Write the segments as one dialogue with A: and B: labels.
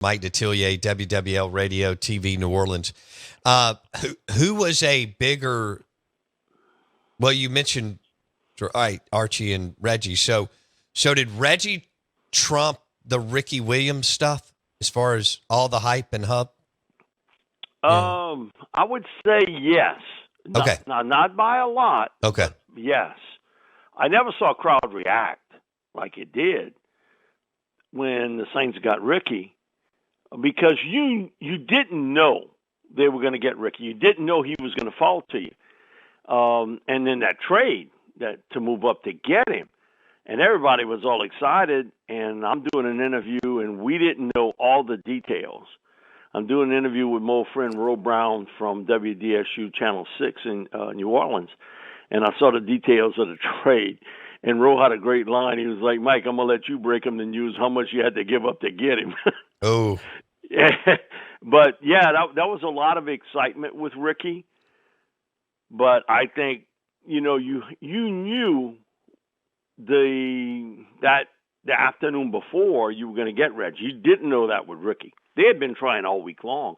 A: Mike Detillier, WWL Radio, TV, New Orleans. Who was a bigger? Well, you mentioned Archie and Reggie. So did Reggie trump the Ricky Williams stuff as far as all the hype and hub?
B: Yeah. I would say yes.
A: Okay.
B: Not by a lot.
A: Okay.
B: Yes. I never saw a crowd react like it did when the Saints got Ricky, because you didn't know they were going to get Ricky. You didn't know he was going to fall to you. And then that trade to move up to get him, and everybody was all excited. And I'm doing an interview, and we didn't know all the details. I'm doing an interview with my old friend Ro Brown from WDSU Channel 6 in New Orleans, and I saw the details of the trade. And Ro had a great line. He was like, "Mike, I'm going to let you break him the news how much you had to give up to get him."
A: Oh.
B: Yeah. But, yeah, that was a lot of excitement with Ricky. But I think, you knew the afternoon before you were going to get Reggie. You didn't know that with Ricky. They had been trying all week long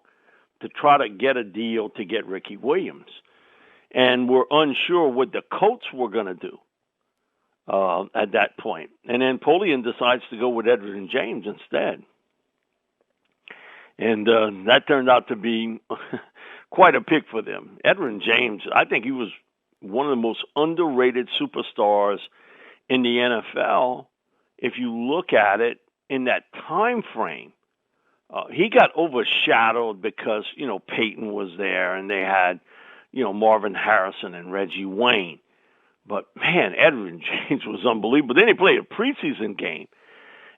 B: to try to get a deal to get Ricky Williams, and were unsure what the Colts were going to do at that point. And then Polian decides to go with Edgerrin James instead. And that turned out to be quite a pick for them. Edgerrin James, I think he was one of the most underrated superstars in the NFL. If you look at it in that time frame, he got overshadowed because, Peyton was there and they had, Marvin Harrison and Reggie Wayne. But, man, Edgerrin James was unbelievable. Then he played a preseason game.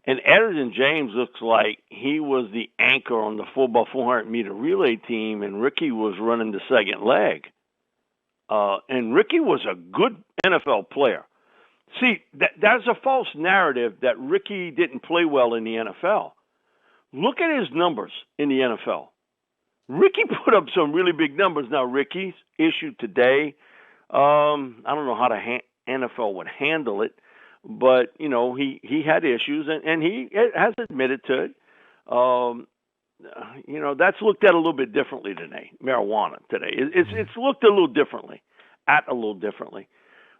B: And Edgerrin James looks like he was the anchor on the 4x400-meter relay team, and Ricky was running the second leg. And Ricky was a good NFL player. See, there's a false narrative that Ricky didn't play well in the NFL. Look at his numbers in the NFL. Ricky put up some really big numbers. Now, Ricky's issue today, I don't know how the NFL would handle it, but, he had issues, and he has admitted to it. That's looked at a little bit differently today, marijuana today. It's looked a little differently,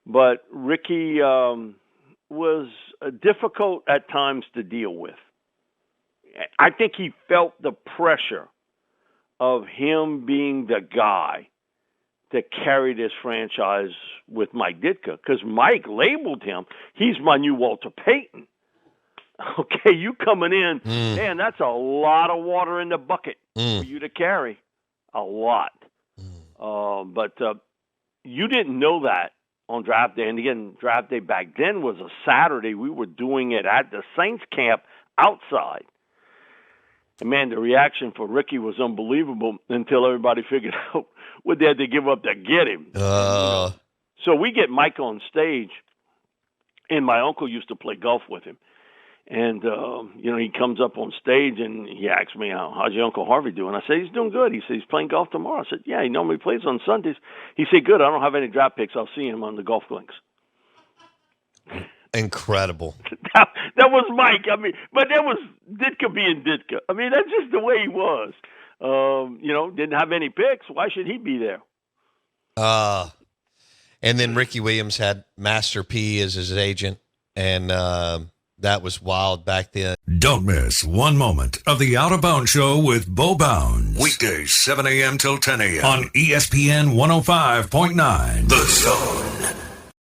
B: But Ricky was difficult at times to deal with. I think he felt the pressure of him being the guy that carried this franchise with Mike Ditka, because Mike labeled him, he's my new Walter Payton. Okay, you coming in, man, that's a lot of water in the bucket for you to carry. A lot. But you didn't know that on draft day. And again, draft day back then was a Saturday. We were doing it at the Saints camp outside. And, man, the reaction for Ricky was unbelievable until everybody figured out what they had to give up to get him. So we get Mike on stage, and my uncle used to play golf with him. And, he comes up on stage, and he asks me, how's your Uncle Harvey doing? I said, he's doing good. He said, he's playing golf tomorrow. I said, yeah, he normally plays on Sundays. He said, good, I don't have any draft picks. I'll see him on the golf links.
A: Incredible.
B: That was Mike. I mean, but that was Ditka being Ditka. I mean, that's just the way he was. Didn't have any picks. Why should he be there?
A: And then Ricky Williams had Master P as his agent, and that was wild back then.
C: Don't miss one moment of the Out of Bounds Show with Bo Bounds. Weekdays, 7 a.m. till 10 a.m. on ESPN 105.9. The Zone.